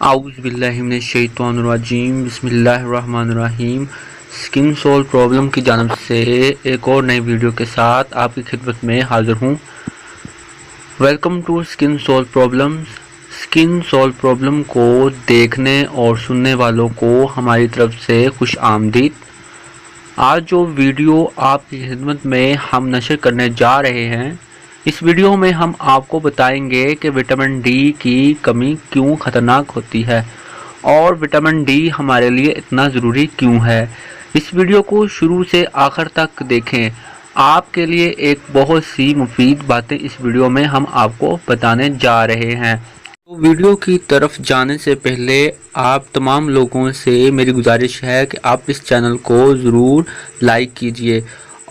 اعوذ باللہ من الشیطان الرجیم، بسم اللہ الرحمن الرحیم۔ سکن سول پرابلم کی جانب سے ایک اور نئی ویڈیو کے ساتھ آپ کی خدمت میں حاضر ہوں۔ ویلکم ٹو سکن سول پرابلمز۔ سکن سول پرابلم کو دیکھنے اور سننے والوں کو ہماری طرف سے خوش آمدید۔ آج جو ویڈیو آپ کی خدمت میں ہم نشر کرنے جا رہے ہیں، اس ویڈیو میں ہم آپ کو بتائیں گے کہ وٹامن ڈی کی کمی کیوں خطرناک ہوتی ہے اور وٹامن ڈی ہمارے لیے اتنا ضروری کیوں ہے۔ اس ویڈیو کو شروع سے آخر تک دیکھیں، آپ کے لیے ایک بہت سی مفید باتیں اس ویڈیو میں ہم آپ کو بتانے جا رہے ہیں۔ تو ویڈیو کی طرف جانے سے پہلے آپ تمام لوگوں سے میری گزارش ہے کہ آپ اس چینل کو ضرور لائک کیجئے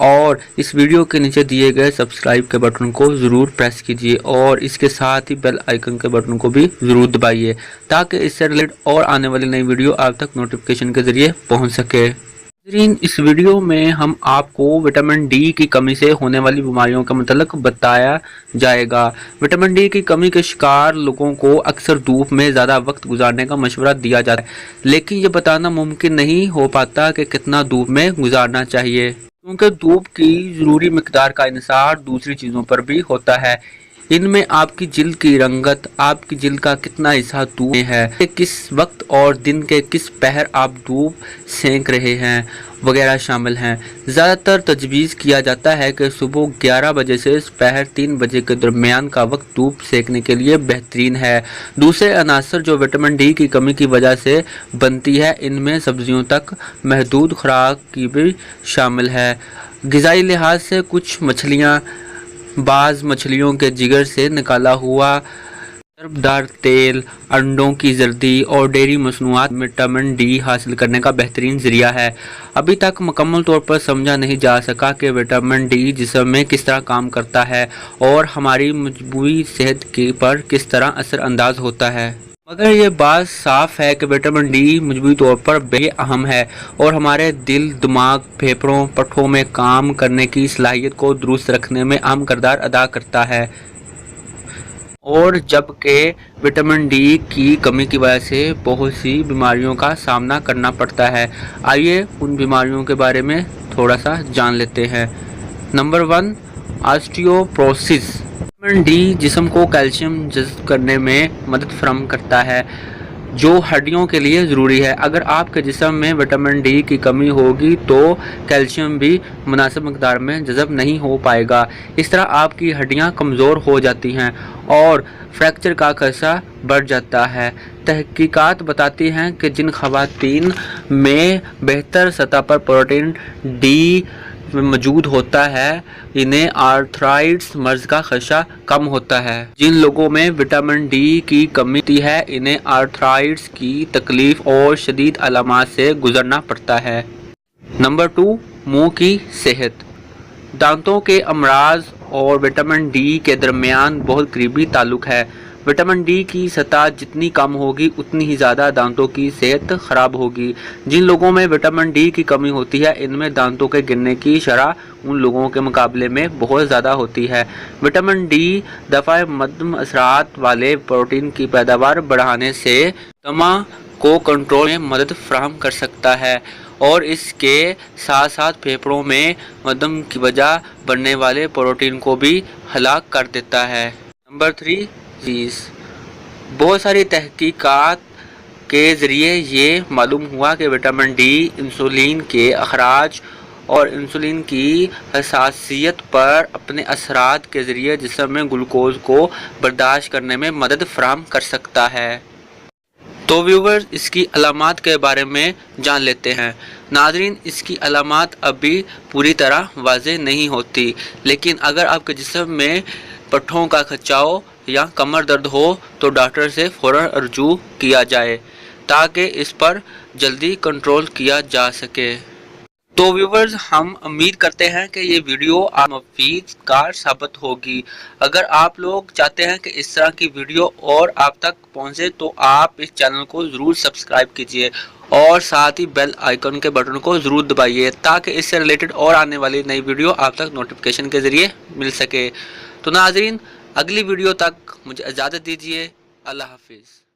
اور اس ویڈیو کے نیچے دیے گئے سبسکرائب کے بٹن کو ضرور پریس کیجئے اور اس کے ساتھ ہی بیل آئیکن کے بٹن کو بھی ضرور دبائیے تاکہ اس سے ریلیٹڈ اور آنے والی نئی ویڈیو آپ تک نوٹیفیکیشن کے ذریعے پہنچ سکے۔ اس ویڈیو میں ہم آپ کو وٹامن ڈی کی کمی سے ہونے والی بیماریوں کے متعلق بتایا جائے گا۔ وٹامن ڈی کی کمی کے شکار لوگوں کو اکثر دھوپ میں زیادہ وقت گزارنے کا مشورہ دیا جاتا ہے، لیکن یہ بتانا ممکن نہیں ہو پاتا کہ کتنا دھوپ میں گزارنا چاہیے، کیونکہ دھوپ کی ضروری مقدار کا انحصار دوسری چیزوں پر بھی ہوتا ہے۔ ان میں آپ کی جلد کی رنگت، آپ کی جلد کا کتنا حصہ دھوپ میں ہے، کس وقت اور دن کے کس پہر آپ دھوپ سینک رہے ہیں وغیرہ شامل ہیں۔ زیادہ تر تجویز کیا جاتا ہے کہ صبح 11 بجے سے پہر 3 بجے کے درمیان کا وقت دھوپ سینکنے کے لیے بہترین ہے۔ دوسرے عناصر جو وٹامن ڈی کی کمی کی وجہ سے بنتی ہے، ان میں سبزیوں تک محدود خوراک کی بھی شامل ہے۔ غذائی لحاظ سے کچھ مچھلیاں، بعض مچھلیوں کے جگر سے نکالا ہوا ضربدار تیل، انڈوں کی زردی اور ڈیری مصنوعات وٹامن ڈی حاصل کرنے کا بہترین ذریعہ ہے۔ ابھی تک مکمل طور پر سمجھا نہیں جا سکا کہ وٹامن ڈی جسم میں کس طرح کام کرتا ہے اور ہماری مجموعی صحت پر کس طرح اثر انداز ہوتا ہے۔ مگر یہ بات صاف ہے کہ وٹامن ڈی مجموعی طور پر بے اہم ہے اور ہمارے دل، دماغ، پھیپھڑوں، پٹھوں میں کام کرنے کی صلاحیت کو درست رکھنے میں اہم کردار ادا کرتا ہے، اور جبکہ وٹامن ڈی کی کمی کی وجہ سے بہت سی بیماریوں کا سامنا کرنا پڑتا ہے۔ آئیے ان بیماریوں کے بارے میں تھوڑا سا جان لیتے ہیں۔ Number 1، osteoporosis. وٹامن ڈی جسم کو کیلشیم جذب کرنے میں مدد فراہم کرتا ہے جو ہڈیوں کے لیے ضروری ہے۔ اگر آپ کے جسم میں وٹامن ڈی کی کمی ہوگی تو کیلشیم بھی مناسب مقدار میں جذب نہیں ہو پائے گا۔ اس طرح آپ کی ہڈیاں کمزور ہو جاتی ہیں اور فریکچر کا خدشہ بڑھ جاتا ہے۔ تحقیقات بتاتی ہیں کہ جن خواتین میں بہتر سطح پر پروٹین ڈی موجود ہوتا ہے، انہیں آرتھرائٹس مرض کا خدشہ کم ہوتا ہے۔ جن لوگوں میں وٹامن ڈی کی کمی ہوتی ہے، انہیں آرتھرائٹس کی تکلیف اور شدید علامات سے گزرنا پڑتا ہے۔ نمبر 2، منہ کی صحت۔ دانتوں کے امراض اور وٹامن ڈی کے درمیان بہت قریبی تعلق ہے۔ وٹامن ڈی کی سطح جتنی کم ہوگی اتنی ہی زیادہ دانتوں کی صحت خراب ہوگی۔ جن لوگوں میں وٹامن ڈی کی کمی ہوتی ہے، ان میں دانتوں کے گرنے کی شرح ان لوگوں کے مقابلے میں بہت زیادہ ہوتی ہے۔ وٹامن ڈی دفع مدم اثرات والے پروٹین کی پیداوار بڑھانے سے دمہ کو کنٹرول میں مدد فراہم کر سکتا ہے اور اس کے ساتھ ساتھ پھیپھڑوں میں مدم کی وجہ بننے والے پروٹین کو بھی ہلاک کر دیتا ہے۔ نمبر 3، بہت ساری تحقیقات کے ذریعے یہ معلوم ہوا کہ وٹامن ڈی انسولین کے اخراج اور انسولین کی حساسیت پر اپنے اثرات کے ذریعے جسم میں گلوکوز کو برداشت کرنے میں مدد فراہم کر سکتا ہے۔ تو ویورز، اس کی علامات کے بارے میں جان لیتے ہیں۔ ناظرین، اس کی علامات ابھی پوری طرح واضح نہیں ہوتی، لیکن اگر آپ کے جسم میں پٹھوں کا کھچاؤ یا کمر درد ہو تو ڈاکٹر سے فوراً رجوع کیا جائے تاکہ اس پر جلدی کنٹرول کیا جا سکے۔ تو ویورز، ہم امید کرتے ہیں کہ یہ ویڈیو آپ مفید کار ثابت ہوگی۔ اگر آپ لوگ چاہتے ہیں کہ اس طرح کی ویڈیو اور آپ تک پہنچے تو آپ اس چینل کو ضرور سبسکرائب کیجئے اور ساتھ ہی بیل آئیکن کے بٹن کو ضرور دبائیے تاکہ اس سے ریلیٹڈ اور آنے والی نئی ویڈیو آپ تک نوٹیفیکیشن کے ذریعے مل سکے۔ تو ناظرین، اگلی ویڈیو تک مجھے اجازت دیجیے۔ اللہ حافظ۔